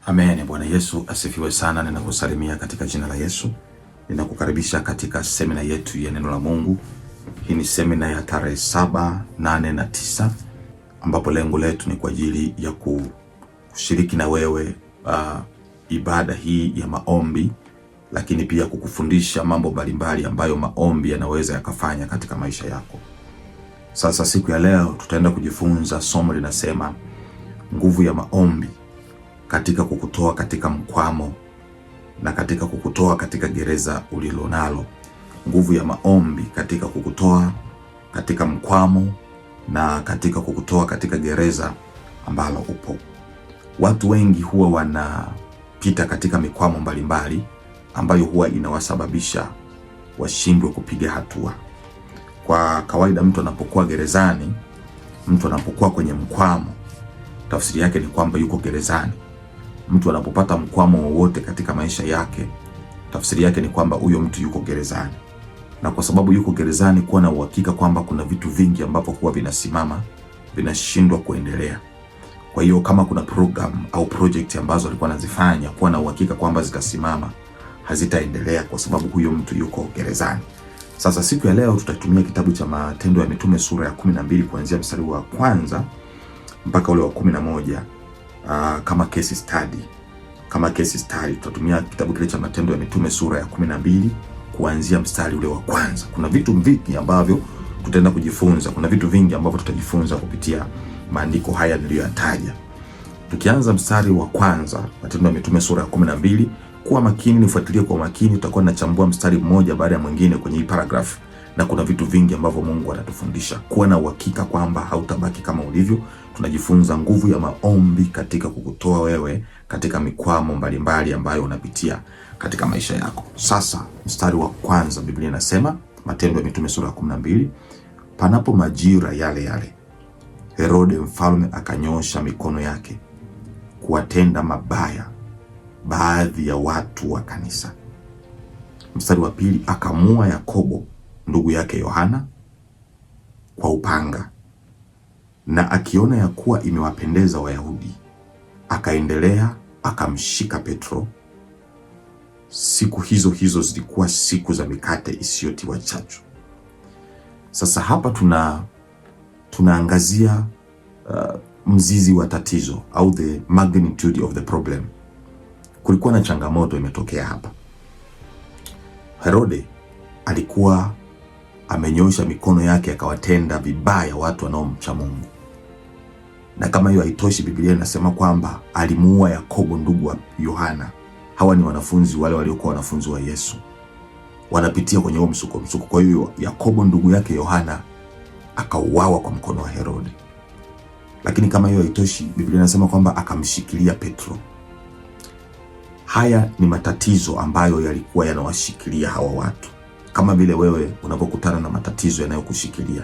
Amen. Bwana Yesu asifiwe sana. Ninakusalimia katika jina la Yesu. Ninakukaribisha katika semina yetu ya neno la Mungu. Hii ni semina ya tarehe 7, 8 na 9 ambapo lengo letu ni kwa ajili ya kushiriki na wewe ibada hii ya maombi, lakini pia kukufundisha mambo mbalimbali ambayo maombi yanaweza yakafanya katika maisha yako. Sasa siku ya leo tutaenda kujifunza somo linasema nguvu ya maombi katika kukutoa katika mkwamo na katika kukutoa katika gereza ulilonalo. Nguvu ya maombi katika kukutoa katika mkwamo na katika kukutoa katika gereza ambalo upo. Watu wengi huwa wanapita katika mikwamo mbalimbali ambayo huwa inawasababisha washindwe kupiga hatua. Kwa kawaida mtu anapokuwa gerezani, mtu anapokuwa kwenye mkwamo, tafsiri yake ni kwamba yuko gerezani. Mtu anapopata mkwamo wowote katika maisha yake, tafsiri yake ni kwamba huyo mtu yuko gerezani. Na kwa sababu yuko gerezani, kuwa na uhakika kwamba kuna vitu vingi ambavyo huwa vinasimama, vinashindwa kuendelea. Kwa hiyo kama kuna program au project ambazo alikuwa anazifanya, kuwa na uhakika kwamba zitasimama, hazitaendelea kwa sababu huyo mtu yuko gerezani. Sasa siku ya leo tutatumia kitabu cha Matendo ya Mitume sura ya 12 kuanzia mstari wa kwanza mpaka ule wa 11 kama case study. Kama case study tutatumia kitabu kile cha Matendo ya Mitume sura ya 12 kuanzia mstari ule wa kwanza. Kuna vitu vingi ambavyo tutaenda kujifunza, kuna vitu vingi ambavyo tutajifunza kupitia maandiko haya niliyoyataja. Tukianza mstari wa kwanza, Matendo ya Mitume sura ya 12, kuwa makini, nifuatilie kwa makini, tutakuwa tunachambua mstari mmoja baada ya mwingine kwenye hii paragraph, na kuna vitu vingi ambavyo Mungu anatufundisha. Kuwa na uhakika kwamba hautabaki kama ulivyo. Tunajifunza nguvu ya maombi katika kukutoa wewe katika mikwamo mbalimbali ambayo unapitia katika maisha yako. Sasa mstari wa kwanza, Biblia inasema, Matendo ya Mitume sura ya 12, panapo majira yale yale Herode mfalme akanyosha mikono yake kuwatenda mabaya baadhi ya watu wa kanisa. Mstari wa pili, akamua Yakobo ndugu yake Yohana kwa upanga, na akiona ya kuwa imewapendeza Wayahudi, akaendelea akamshika Petro. Siku hizo zilikuwa siku za mikate isiyotiwa chachu. Sasa hapa tunaangazia mzizi wa tatizo au the magnitude of the problem. Kulikuwa na changamoto imetokea hapa. Herode alikuwa amenyosha mikono yake akawatenda vibaya watu wanaomcha Mungu. Na kama hiyo haitoshi, Biblia inasema kwamba alimuua Yakobo ndugu wa Yohana. Hawa ni wanafunzi wale waliokuwa wanafunzi wa Yesu, wanapitia kwenye huo msuko. Kwa hiyo Yakobo ndugu yake Yohana akauawa kwa mkono wa Herode. Lakini kama hiyo haitoshi, Biblia inasema kwamba akamshikilia Petro. Haya ni matatizo ambayo yalikuwa yanawashikilia hawa watu, kama vile wewe unapokutana na matatizo yanayokushikilia.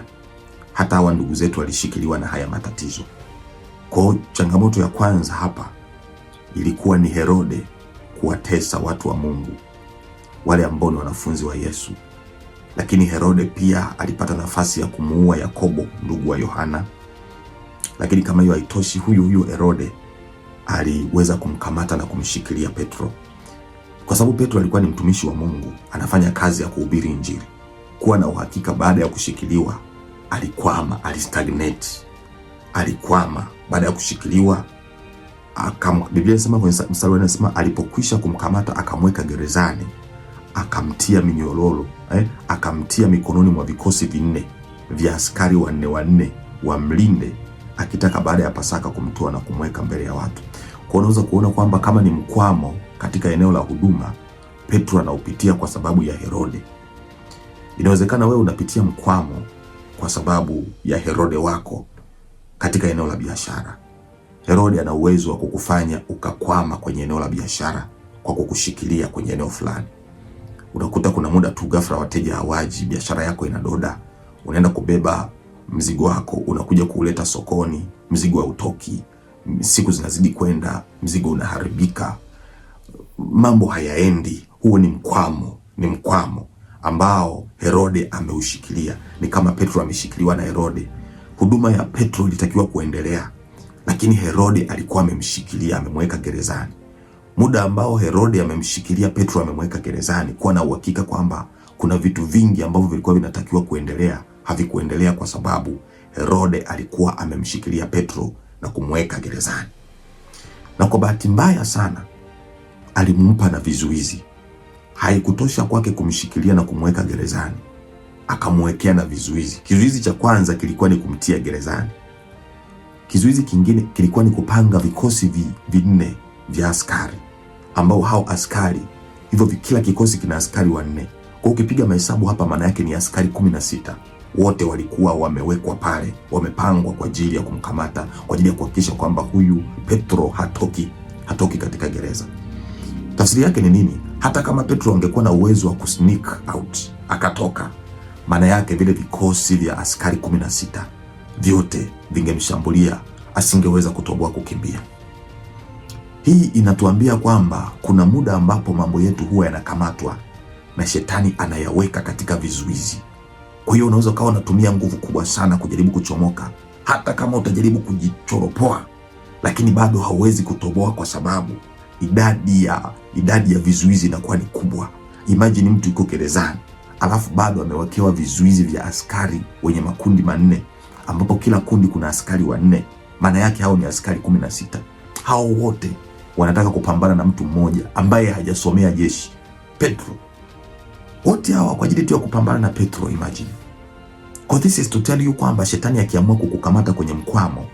Hata hawa ndugu zetu walishikiliwa na haya matatizo. Kwa changamoto ya kwanza hapa ilikuwa ni Herode kuwatesa watu wa Mungu, wale ambao ni wanafunzi wa Yesu. Lakini Herode pia alipata nafasi ya kumuua Yakobo ndugu wa Yohana. Lakini kama hiyo haitoshi, huyu Herode aliweza kumkamata na kumshikilia Petro, kwa sababu Petro alikuwa ni mtumishi wa Mungu, anafanya kazi ya kuhubiri Injili. Kuwa na uhakika, baada ya kushikiliwa alikwama, alistagnate, alikwama. Baada ya kushikiliwa Biblia inasema kwenye mstari inasema alipokwisha kumkamata akamweka gerezani, akamtia minyororo, akamtia mikononi mwa vikosi 4 vya askari 4 wamlinde, akitaka baada ya Pasaka kumtoa na kumweka mbele ya watu. Kwa unaweza kuona kwamba kama ni mkwamo katika eneo la huduma, Petro anaupitia kwa sababu ya Herode. Inawezekana wewe unapitia mkwamo kwa sababu ya Herode wako katika eneo la biashara. Herode ana uwezo wa kukufanya ukakwama kwenye eneo la biashara kwa kukushikilia kwenye eneo fulani. Unakuta kuna muda tu ghafla wateja hawaji, biashara yako inadoda, unaenda kubeba mzigo wako, unakuja kuuleta sokoni, mzigo hautoki, siku zinazidi kwenda, mzigo unaharibika, mambo hayaendi. Huo ni mkwamo ambao Herode ameushikilia. Ni kama Petro ameshikiliwa na Herode. Huduma ya Petro ilitakiwa kuendelea, lakini Herode alikuwa amemshikilia, amemweka gerezani. muda ambao Herode amemshikilia Petro, amemweka gerezani, kuwa na uhakika kwamba kuna vitu vingi ambavyo vilikuwa vinatakiwa kuendelea havikuendelea kwa sababu Herode alikuwa amemshikilia Petro na kumweka gerezani. Na kwa bahati mbaya sana alimpa na vizuizi. Haikutosha kwake kumshikilia na kumweka gerezani, akamwekea na vizuizi. Kizuizi cha kwanza kilikuwa ni kumtia gerezani. Kizuizi kingine kilikuwa ni kupanga vikosi vinne vya askari, ambao hao askari hivyo kila kikosi kina askari wanne. Kwa ukipiga mahesabu hapa, maana yake ni askari 16. Wote walikuwa wamewekwa pale, wamepangwa kwa ajili ya kumkamata, kwa ajili ya kuhakikisha kwamba huyu Petro hatoki katika gereza. Tafsiri yake ni nini? Hata kama Petro angekuwa na uwezo wa kusneak out akatoka, maana yake vile vikosi vya askari 16 vyote vingemshambulia, asingeweza kutoboa kukimbia. Hii inatuambia kwamba kuna muda ambapo mambo yetu huwa yanakamatwa na shetani anayaweka katika vizuizi. Kwa hiyo unaweza ukawa unatumia nguvu kubwa sana kujaribu kuchomoka, hata kama utajaribu kujichoropoa, lakini bado hauwezi kutoboa kwa sababu idadi ya vizuizi inakuwa ni kubwa. Imagine mtu yuko gerezani alafu bado amewekewa vizuizi vya askari wenye makundi manne, ambapo kila kundi kuna askari wanne. Maana yake hao ni askari 16. Hao wote wanataka kupambana na mtu mmoja ambaye hajasomea jeshi, Petro. Wote hawa kwa ajili tu ya kupambana na Petro. Imagine. This is to tell you kwamba shetani akiamua kukukamata kwenye mkwamo,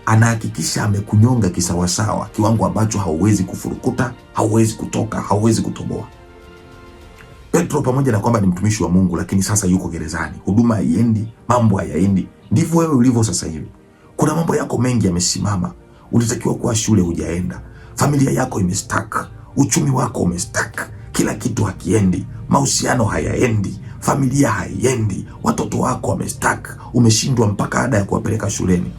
anahakikisha amekunyonga kisawasawa, kiwango ambacho hauwezi kufurukuta, hauwezi kutoka, hauwezi kutoboa. Petro pamoja na kwamba ni mtumishi wa Mungu, lakini sasa yuko gerezani, huduma haiendi, mambo hayaendi. Ndivyo wewe ulivyo sasa hivi. Kuna mambo yako mengi yamesimama. Ulitakiwa kuwa shule, hujaenda. Familia yako imestack, uchumi wako umestack, kila kitu hakiendi, mahusiano hayaendi, familia haiendi, watoto wako wamestack, umeshindwa mpaka ada ya kuwapeleka shuleni.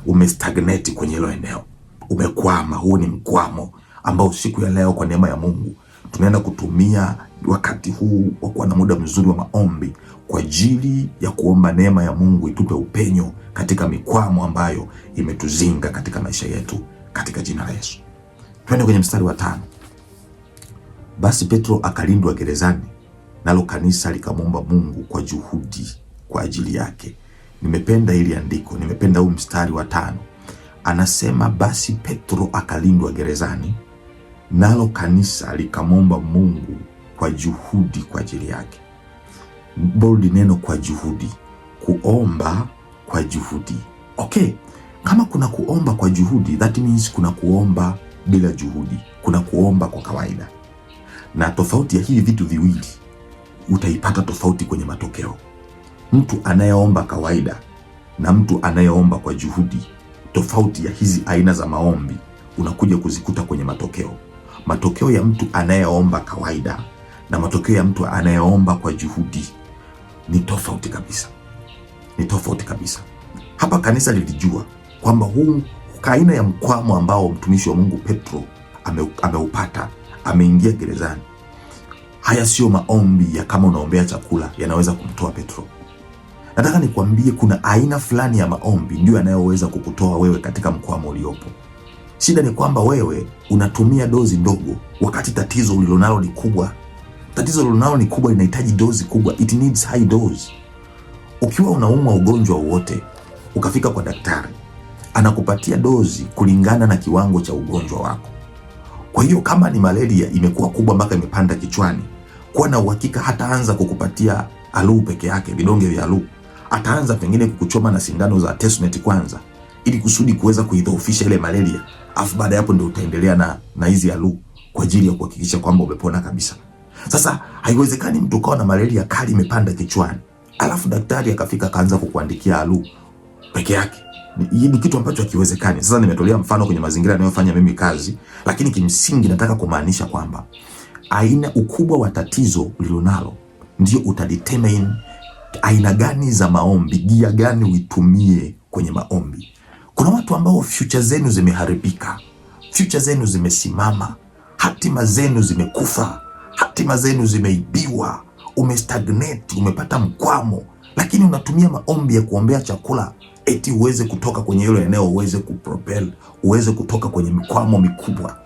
Umestagnate kwenye hilo eneo, umekwama. Huu ni mkwamo ambao siku ya leo kwa neema ya Mungu tunaenda kutumia wakati huu wa kuwa na muda mzuri wa maombi kwa ajili ya kuomba neema ya Mungu itupe upenyo katika mikwamo ambayo imetuzinga katika maisha yetu, katika jina la Yesu. Twende kwenye mstari wa 5. Basi Petro akalindwa gerezani, nalo kanisa likamwomba Mungu kwa juhudi kwa ajili yake. Nimependa hili andiko, nimependa huu mstari wa 5. Anasema basi Petro akalindwa gerezani, nalo kanisa likamwomba Mungu kwa juhudi kwa ajili yake. Bold neno, kwa juhudi, kuomba kwa juhudi. Okay, kama kuna kuomba kwa juhudi, that means kuna kuomba bila juhudi, kuna kuomba kwa kawaida. Na tofauti ya hivi vitu viwili utaipata tofauti kwenye matokeo. Mtu anayeomba kawaida na mtu anayeomba kwa juhudi, tofauti ya hizi aina za maombi unakuja kuzikuta kwenye matokeo. Matokeo ya mtu anayeomba kawaida na matokeo ya mtu anayeomba kwa juhudi ni tofauti kabisa, ni tofauti kabisa. Hapa kanisa lilijua kwamba huu aina ya mkwamo ambao mtumishi wa Mungu Petro ameupata, ameingia gerezani, haya sio maombi ya kama unaombea chakula yanaweza kumtoa Petro. Nataka nikwambie kuna aina fulani ya maombi ndio yanayoweza kukutoa wewe katika mkwamo uliopo. Shida ni kwamba wewe unatumia dozi ndogo wakati tatizo ulilonalo ni kubwa. Tatizo ulilonalo ni kubwa, linahitaji dozi kubwa. It needs high dose. Ukiwa unaumwa ugonjwa wowote, ukafika kwa daktari, anakupatia dozi kulingana na kiwango cha ugonjwa wako. Kwa hiyo kama ni malaria imekuwa kubwa mpaka imepanda kichwani, kuwa na uhakika hataanza kukupatia alu peke yake, vidonge vya alu. Ataanza pengine kukuchoma na sindano za Tesumet kwanza, ili kusudi kuweza kuidhoofisha ile malaria. Afu baada ya hapo ndio utaendelea na hizi alu kwa ajili ya kuhakikisha kwamba umepona kabisa. Sasa haiwezekani mtu ukawa na malaria kali imepanda kichwani, alafu daktari akafika akaanza kukuandikia alu peke yake. Hii ni kitu ambacho hakiwezekani. Sasa nimetolea mfano kwenye mazingira yanayofanya mimi kazi, lakini kimsingi nataka kumaanisha kwamba aina ukubwa wa tatizo ulilonalo ndio utadetermine aina gani za maombi, gia gani uitumie kwenye maombi. Kuna watu ambao future zenu zimeharibika, future zenu zimesimama, hatima zenu zimekufa, hatima zenu zimeibiwa, umestagnate, umepata mkwamo, lakini unatumia maombi ya kuombea chakula eti uweze kutoka kwenye hilo eneo, uweze kupropel, uweze kutoka kwenye mikwamo mikubwa.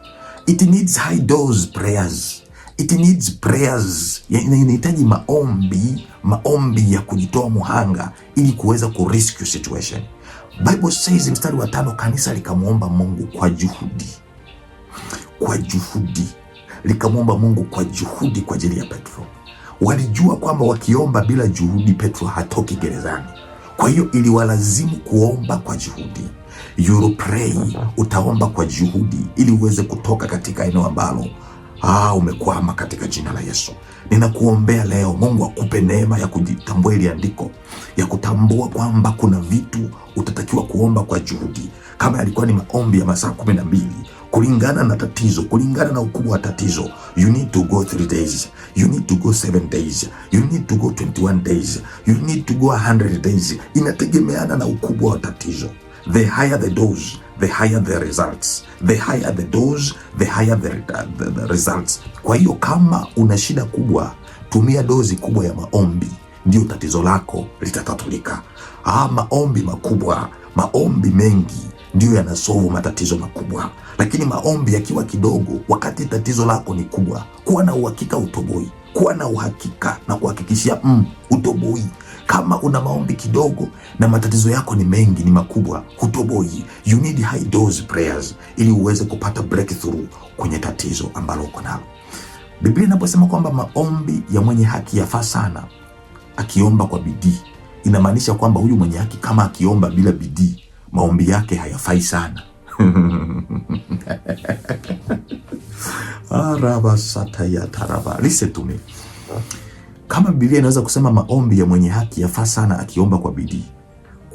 It needs high dose prayers. It needs prayers. Inahitaji maombi ya kujitoa muhanga ili kuweza ku rescue situation. Bible says mstari wa 5, kanisa likamwomba Mungu kwa juhudi. Likamwomba Mungu kwa juhudi kwa ajili ya Petro. Walijua kwamba wakiomba bila juhudi Petro hatoki gerezani. Kwa hiyo iliwalazimu kuomba kwa juhudi. You pray, utaomba kwa juhudi ili uweze kutoka katika eneo ambalo umekwama katika jina la Yesu. Ninakuombea leo Mungu akupe neema ya kujitambua ile andiko, ya kutambua kwamba kuna vitu utatakiwa kuomba kwa juhudi. Kama yalikuwa ni maombi ya masaa 12 kulingana na tatizo, kulingana na ukubwa wa tatizo, you need to go 3 days, you need to go 7 days, you need to go 21 days, you need to go 100 days. Inategemeana na ukubwa wa tatizo. The higher the dose, the higher the results. The higher the dose, the higher the results. Kwa hiyo kama una shida kubwa, tumia dozi kubwa ya maombi, ndio tatizo lako litatatulika. Maombi makubwa, maombi mengi ndio yanasolve matatizo makubwa. Lakini maombi yakiwa kidogo wakati tatizo lako ni kubwa, kuwa na uhakika utoboi. Kuwa na uhakika na kuhakikishia utoboi. Kama una maombi kidogo na matatizo yako ni mengi, ni makubwa, hutoboi. You need high dose prayers ili uweze kupata breakthrough kwenye tatizo ambalo uko nalo. Biblia inaposema kwamba maombi ya mwenye haki yafaa sana akiomba kwa bidii, inamaanisha kwamba huyu mwenye haki kama akiomba bila bidii, maombi yake hayafai sana. Listen to me. Kama Biblia inaweza kusema maombi ya mwenye haki yafaa sana akiomba kwa bidii,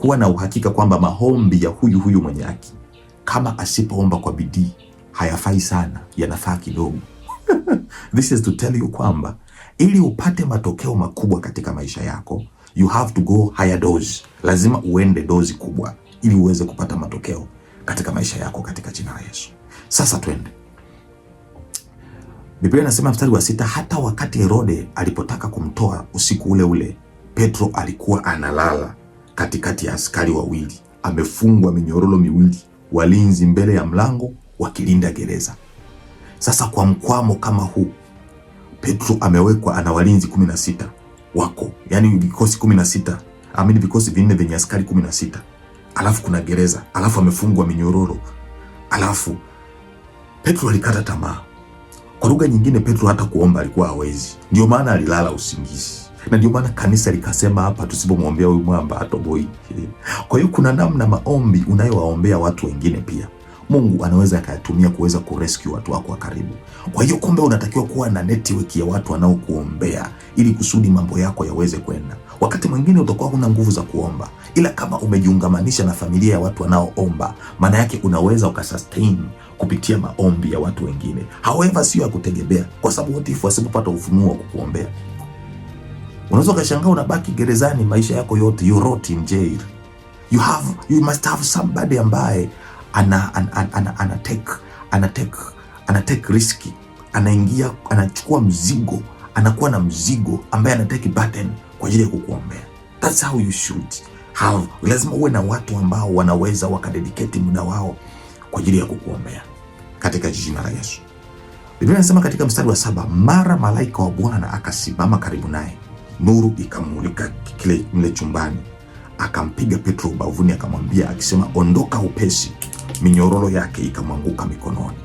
kuwa na uhakika kwamba maombi ya huyu mwenye haki kama asipoomba kwa bidii hayafai sana, yanafaa kidogo. This is to tell you kwamba ili upate matokeo makubwa katika maisha yako, you have to go higher dose. Lazima uende dozi kubwa ili uweze kupata matokeo katika maisha yako katika jina la Yesu. Sasa twende. Biblia inasema mstari wa 6, hata wakati Herode alipotaka kumtoa usiku ule ule, Petro alikuwa analala katikati ya askari wawili, amefungwa minyororo miwili, walinzi mbele ya mlango wakilinda gereza. Sasa kwa mkwamo kama huu, Petro amewekwa, ana walinzi 16 wako, yani vikosi 16, vikosi vinne vyenye askari 16, alafu kuna gereza, alafu amefungwa minyororo, alafu Petro alikata tamaa. Kwa lugha nyingine, Petro hata kuomba alikuwa hawezi. Ndio maana alilala usingizi. Na ndio maana kanisa likasema hapa, tusipomwombea huyu mwamba hatoboi. Kwa hiyo kuna namna maombi unayowaombea watu wengine pia Mungu anaweza akayatumia kuweza kurescue watu wako wa karibu. Kwa hiyo kumbe unatakiwa kuwa na network ya watu wanaokuombea ili kusudi mambo yako yaweze kwenda. Wakati mwingine utakuwa huna nguvu za kuomba, ila kama umejiungamanisha na familia ya watu wanaoomba, maana yake unaweza ukasustain kupitia maombi ya watu wengine. However, sio ya kutegemea, kwa sababu what if wasipopata ufunuo wa kukuombea? Unaweza ukashangaa unabaki gerezani maisha yako yote, you rot in jail. You must have somebody ambaye ana take riski, anaingia, anachukua mzigo, anakuwa na mzigo ambaye ana take burden kwa ajili ya kukuombea. That's how you should have. Lazima uwe na watu ambao wanaweza wakadedicate muda wao kwa ajili ya kukuombea katika jina la Yesu. Biblia inasema katika mstari wa 7, mara malaika wa Bwana akasimama karibu naye, nuru ikamulika kile chumbani, akampiga Petro ubavuni, akamwambia akisema, ondoka upesi. Minyororo yake ikamwanguka mikononi.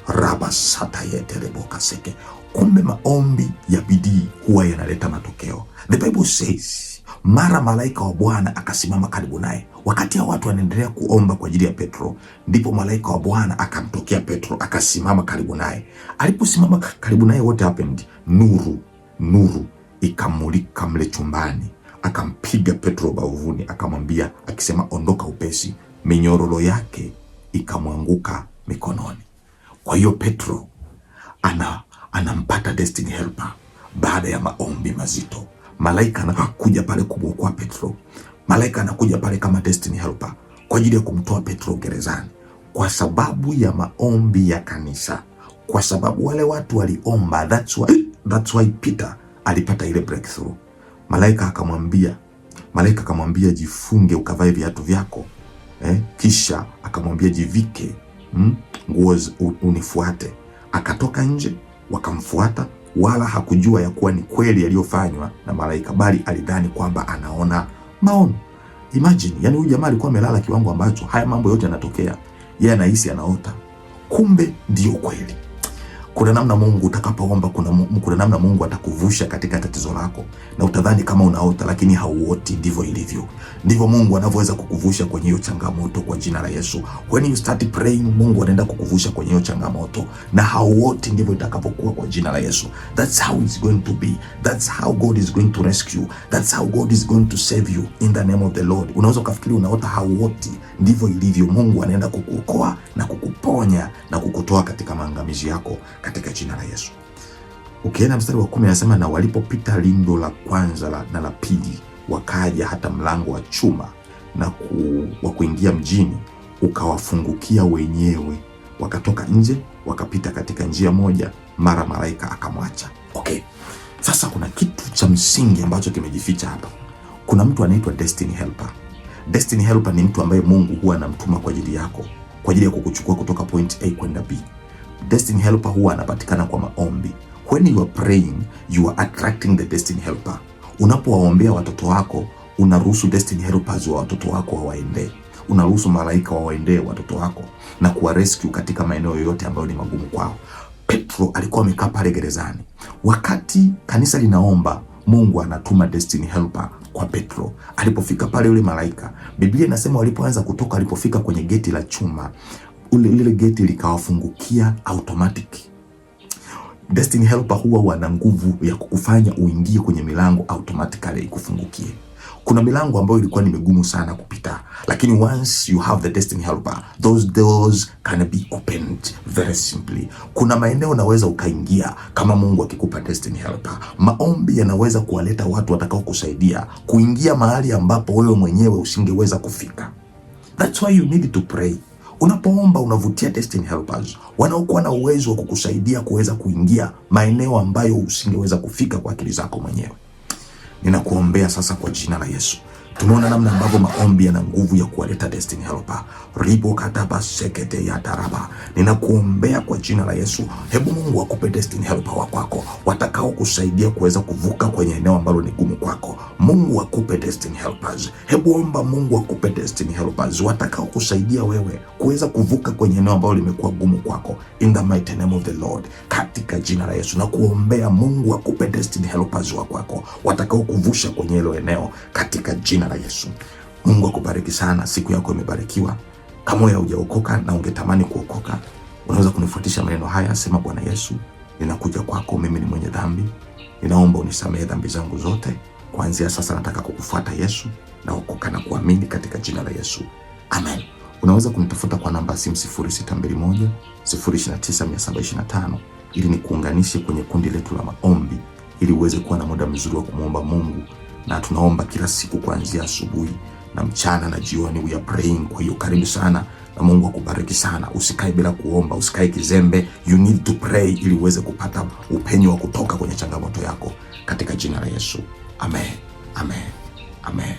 Rabasatayetelebokaseke. Kumbe maombi ya bidii huwa yanaleta matokeo. The Bible says, mara malaika wa Bwana akasimama karibu naye. Wakati ya watu wanaendelea kuomba kwa ajili ya Petro, ndipo malaika wa Bwana akamtokea Petro, akasimama karibu naye. Aliposimama karibu naye, what happened? Nuru ikamulika mle chumbani, akampiga Petro ubavuni, akamwambia akisema, ondoka upesi. Minyororo yake ikamwanguka mikononi. Kwa hiyo Petro anampata destiny helper baada ya maombi mazito. Malaika anakuja pale kumwokoa Petro. Malaika anakuja pale kama destiny helper kwa ajili ya kumtoa Petro gerezani, kwa sababu ya maombi ya kanisa, kwa sababu wale watu waliomba. That's why Peter alipata ile breakthrough. Malaika akamwambia jifunge ukavae viatu vyako. Kisha akamwambia jivike nguo unifuate. Akatoka nje, wakamfuata, wala hakujua ya kuwa ni kweli yaliyofanywa na malaika, bali alidhani kwamba anaona maono. Imagine, yani huyu jamaa alikuwa amelala kiwango ambacho haya mambo yote yanatokea, yeye anahisi anaota, kumbe ndio kweli. Kuna namna Mungu utakapoomba, kuna namna Mungu atakuvusha katika tatizo lako, na utadhani kama unaota, lakini hauoti. Ndivyo ilivyo, ndivyo Mungu anavyoweza kukuvusha kwenye hiyo changamoto kwa jina la Yesu. When you start praying, Mungu anaenda kukuvusha kwenye hiyo changamoto na hauoti. Ndivyo itakapokuwa kwa jina la Yesu. That's how it's going to be. That's how God is going to rescue. That's how God is going to save you in the name of the Lord. Unaweza kufikiri unaota, hauoti. Ndivyo ilivyo, Mungu anaenda kukuokoa na kukuponya na kukutoa katika maangamizi yako katika jina la Yesu. Ukienda mstari wa 10 anasema, na walipopita lindo la kwanza na la pili, wakaja hata mlango wa chuma na wa kuingia mjini, ukawafungukia wenyewe. Wakatoka nje, wakapita katika njia moja, mara malaika akamwacha. Okay. Sasa kuna kitu cha msingi ambacho kimejificha hapa. Kuna mtu anaitwa Destiny Helper. Destiny Helper ni mtu ambaye Mungu huwa anamtuma kwa ajili yako, kwa ajili ya kukuchukua kutoka point A kwenda B. Destiny Helper huwa anapatikana kwa maombi. When you are praying, you are attracting the Destiny Helper. Unapowaombea watoto wako, unaruhusu Destiny Helpers wa watoto wako wawaendee. Unaruhusu malaika wawaendee watoto wako na kuwa rescue katika maeneo yoyote ambayo ni magumu kwao. Petro alikuwa amekaa pale gerezani. Wakati kanisa linaomba, Mungu anatuma Destiny Helper kwa Petro. Alipofika pale yule malaika, Biblia inasema walipoanza kutoka, alipofika kwenye geti la chuma, lile geti likawafungukia automatic. Destiny Helper huwa wana nguvu ya kukufanya uingie kwenye milango automatically ikufungukie. Kuna milango ambayo ilikuwa ni migumu sana kupita, lakini once you have the Destiny Helper, those doors can be opened very simply. Kuna maeneo unaweza ukaingia kama Mungu akikupa Destiny Helper. Maombi yanaweza kuwaleta watu watakao kusaidia kuingia mahali ambapo wewe mwenyewe usingeweza kufika. That's why you need to pray. Unapoomba unavutia Destiny Helpers wanaokuwa na uwezo wa kukusaidia kuweza kuingia maeneo ambayo usingeweza kufika kwa akili zako mwenyewe. Ninakuombea sasa kwa jina la Yesu. Tumeona namna ambavyo maombi yana nguvu ya kuwaleta Destiny Helper. Ribo kataba sekete ya taraba. Ninakuombea kwa jina la Yesu. Hebu Mungu akupe Destiny Helper wa kwako, watakao kusaidia kuweza kuvuka kwenye eneo ambalo ni gumu kwako. Mungu akupe Destiny Helpers. Hebu omba Mungu akupe Destiny Helpers watakao kusaidia wewe kuweza kuvuka kwenye eneo ambalo limekuwa gumu kwako. In the mighty name of the Lord. Katika jina la Yesu. Na kuombea Mungu akupe Destiny Helpers wa kwako, watakao kuvusha kwenye hilo eneo katika jina la Yesu. Mungu akubariki sana. Siku yako imebarikiwa. Kama wewe hujaokoka na ungetamani kuokoka, unaweza kunifuatisha maneno haya. Sema, Bwana Yesu, ninakuja kwako, mimi ni mwenye dhambi. Ninaomba unisamehe dhambi zangu zote. Kuanzia sasa nataka kukufuata Yesu, na kuokoka na kuamini katika jina la Yesu. Amen. Unaweza kunitafuta kwa namba simu 0621 029 725 ili nikuunganishe kwenye kundi letu la maombi, ili uweze kuwa na muda mzuri wa kumwomba Mungu. Na tunaomba kila siku kuanzia asubuhi na mchana na jioni, we are praying. Kwa hiyo karibu sana na Mungu akubariki sana. Usikae bila kuomba, usikae kizembe. You need to pray ili uweze kupata upenyo wa kutoka kwenye changamoto yako katika jina la Yesu. Amen. Amen. Amen.